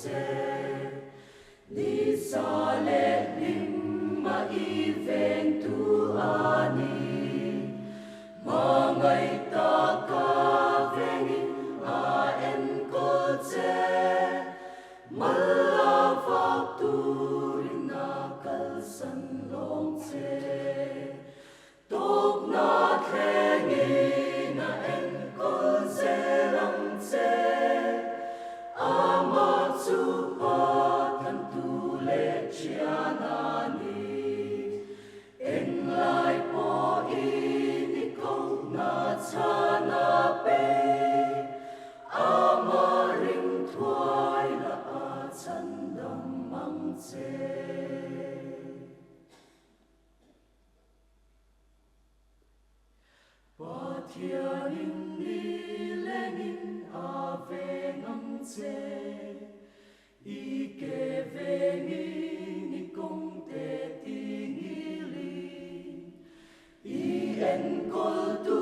Ni sa le lim ma i veng tu ani mangai ta ka vengin a en kol che mala va tu rina kal san long che tok na thengi na en kol che ram che ama chu Pathian tu le chianani en lai po i kong na chana pe ama ring thuai la a chan dam mang che Pathian in ni lengin a ve ngam che I ke vengin I kong te tingili I en kol tu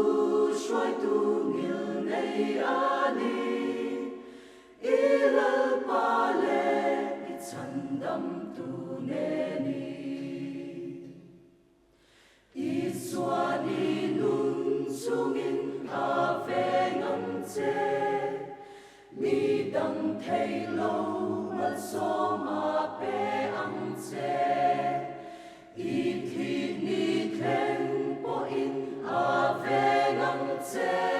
shuai tu ngil nei ani I lal pa le I chan dam tu ne ni I suan I nun sungin a vengam che mi dang thei lo mal so ma pe ang che I thi ni thlen po in a ve ngang che